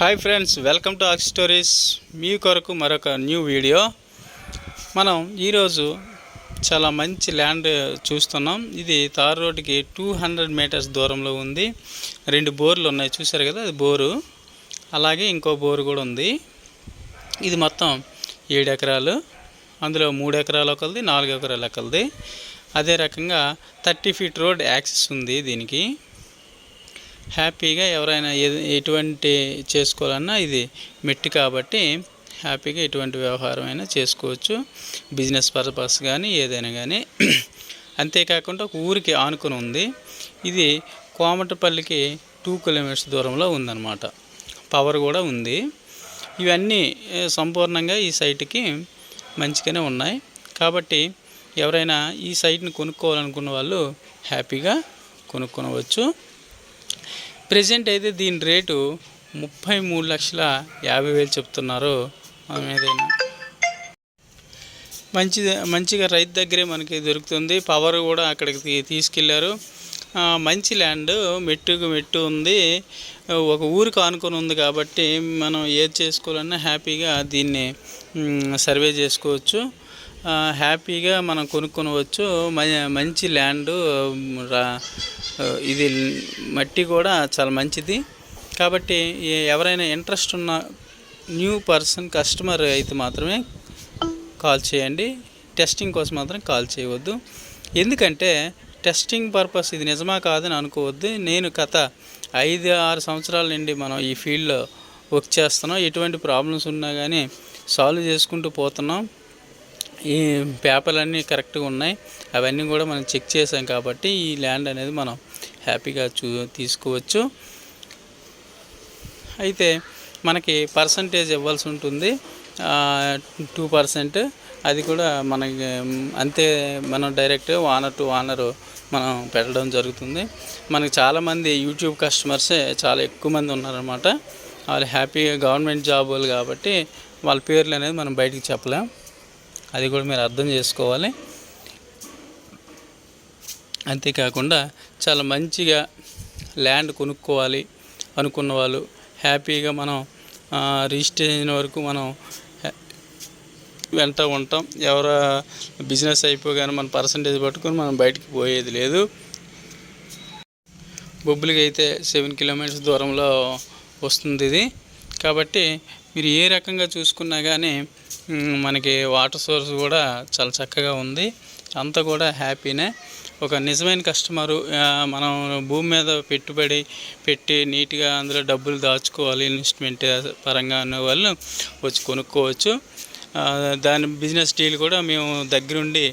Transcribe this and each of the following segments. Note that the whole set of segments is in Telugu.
హాయ్ ఫ్రెండ్స్, వెల్కమ్ టు ఆక్ స్టోరీస్. మీ కొరకు మరొక న్యూ వీడియో. మనం ఈరోజు చాలా మంచి ల్యాండ్ చూస్తున్నాం. ఇది తార్ రోడ్డుకి 200 మీటర్స్ దూరంలో ఉంది. 2 బోర్లు ఉన్నాయి, చూసారు కదా, అది బోరు. అలాగే ఇంకో బోరు కూడా ఉంది. ఇది మొత్తం 7 ఎకరాలు. అందులో 3 ఎకరాలు ఒకరిది, 4 ఎకరాలు ఒకరిది. అదే రకంగా 30 ఫీట్ రోడ్ యాక్సెస్ ఉంది దీనికి. హ్యాపీగా ఎవరైనా ఎటువంటి చేసుకోవాలన్నా ఇది మెట్టి కాబట్టి హ్యాపీగా ఎటువంటి వ్యవహారం అయినా చేసుకోవచ్చు, బిజినెస్ పర్పస్ కానీ ఏదైనా కానీ. అంతేకాకుండా ఒక ఊరికి ఆనుకొని ఉంది. ఇది కోమటపల్లికి 2 కిలోమీటర్స్ దూరంలో ఉందన్నమాట. పవర్ కూడా ఉంది. ఇవన్నీ సంపూర్ణంగా ఈ సైట్కి మంచిగానే ఉన్నాయి. కాబట్టి ఎవరైనా ఈ సైట్ని కొనుక్కోవాలనుకున్న వాళ్ళు హ్యాపీగా కొనుక్కొనవచ్చు. ప్రెజెంట్ అయితే దీని రేటు 33,50,000 చెప్తున్నారు. ఏదైనా మంచిగా రైతు దగ్గరే మనకి దొరుకుతుంది. పవర్ కూడా అక్కడికి తీసుకెళ్లారు. మంచి ల్యాండ్, మెట్టు ఉంది. ఒక ఊరికి ఆనుకొని ఉంది కాబట్టి మనం ఏది చేసుకోవాలన్నా హ్యాపీగా దీన్ని సర్వే చేసుకోవచ్చు, హ్యాపీగా మనం కొనుక్కొనవచ్చు. మంచి ల్యాండ్, ఇది మట్టి కూడా చాలా మంచిది. కాబట్టి ఎవరైనా ఇంట్రెస్ట్ ఉన్న న్యూ కస్టమర్ అయితే మాత్రమే కాల్ చేయండి. టెస్టింగ్ కోసం మాత్రం కాల్ చేయవద్దు. ఎందుకంటే టెస్టింగ్ పర్పస్ ఇది నిజమా కాదని అనుకోవద్దు. నేను గత 5-6 సంవత్సరాల నుండి మనం ఈ ఫీల్డ్లో వర్క్ చేస్తున్నాం. ఎటువంటి ప్రాబ్లమ్స్ ఉన్నా కానీ సాల్వ్ చేసుకుంటూ పోతున్నాం. ఈ పేపర్లన్నీ కరెక్ట్గా ఉన్నాయి, అవన్నీ కూడా మనం చెక్ చేసాం. కాబట్టి ఈ ల్యాండ్ అనేది మనం హ్యాపీగా తీసుకోవచ్చు. అయితే మనకి పర్సంటేజ్ ఇవ్వాల్సి ఉంటుంది, 2%. అది కూడా మనకి అంతే. మనం డైరెక్ట్ ఓనర్ టు ఓనర్ మనం పెట్టడం జరుగుతుంది. మనకి చాలామంది యూట్యూబ్ కస్టమర్సే చాలా ఎక్కువ మంది ఉన్నారనమాట. వాళ్ళు హ్యాపీగా గవర్నమెంట్ జాబులు కాబట్టి వాళ్ళ పేర్లు అనేది మనం బయటికి చెప్పలేం. అది కూడా మీరు అర్థం చేసుకోవాలి. అంతేకాకుండా చాలా మంచిగా ల్యాండ్ కొనుక్కోవాలి అనుకున్న వాళ్ళు హ్యాపీగా మనం రిజిస్ట్రేషన్ వరకు మనం వెంట ఉంటాం. ఎవరు బిజినెస్ అయిపోగానే మన పర్సంటేజ్ పట్టుకొని మనం బయటికి పోయేది లేదు. బొబ్బిలికి అయితే 7 కిలోమీటర్స్ దూరంలో వస్తుంది ఇది. కాబట్టి మీరు ఏ రకంగా చూసుకున్నా కానీ మనకి వాటర్ సోర్స్ కూడా చాలా చక్కగా ఉంది. అంతా కూడా హ్యాపీనే. ఒక నిజమైన కస్టమరు, మనం భూమి మీద పెట్టుబడి పెట్టి నీట్గా అందులో డబ్బులు దాచుకోవాలి, ఇన్వెస్ట్మెంట్ పరంగా అనే వాళ్ళు వచ్చి కొనుక్కోవచ్చు. దాని బిజినెస్ డీల్ కూడా మేము దగ్గరుండి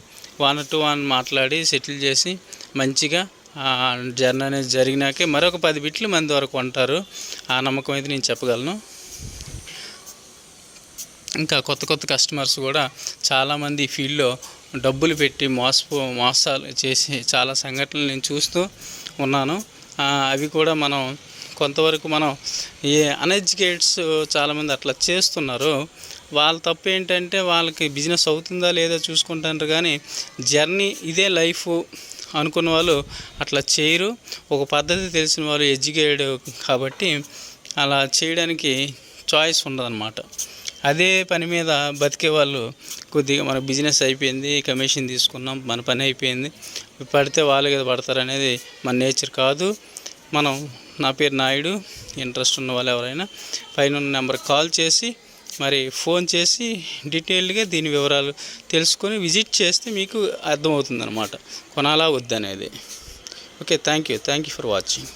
1-to-1 మాట్లాడి సెటిల్ చేసి మంచిగా జర్నీ అనేది జరిగినాకే మరొక 10 బిట్లు మంది వరకు కొంటారు. ఆ నమ్మకం అయితే నేను చెప్పగలను. ఇంకా కొత్త కస్టమర్స్ కూడా చాలామంది ఈ ఫీల్డ్లో డబ్బులు పెట్టి మోసాలు చేసి చాలా సంఘటనలు నేను చూస్తూ ఉన్నాను. అవి కూడా మనం కొంతవరకు మనం అన్ఎడ్యుకేటెడ్స్ చాలామంది అట్లా చేస్తున్నారు. వాళ్ళ తప్పు ఏంటంటే వాళ్ళకి బిజినెస్ అవుతుందా లేదా చూసుకుంటారు, కానీ జర్నీ ఇదే లైఫ్ అనుకున్న వాళ్ళు అట్లా చేయరు. ఒక పద్ధతి తెలిసిన వాళ్ళు ఎడ్యుకేటెడ్ కాబట్టి అలా చేయడానికి చాయిస్ ఉండదన్నమాట. అదే పని మీద బతికే వాళ్ళు కొద్దిగా మన బిజినెస్ అయిపోయింది, కమిషన్ తీసుకున్నాం, మన పని అయిపోయింది, పడితే వాళ్ళు కదా పడతారు అనేది మన నేచర్ కాదు. నా పేరు నాయుడు. ఇంట్రెస్ట్ ఉన్న వాళ్ళు ఎవరైనా పైన నెంబర్ కాల్ చేసి మరి ఫోన్ చేసి డీటెయిల్డ్గా దీని వివరాలు తెలుసుకొని విజిట్ చేస్తే మీకు అర్థమవుతుంది అన్నమాట కొనాలా వద్దనేది. Okay, thank you for watching.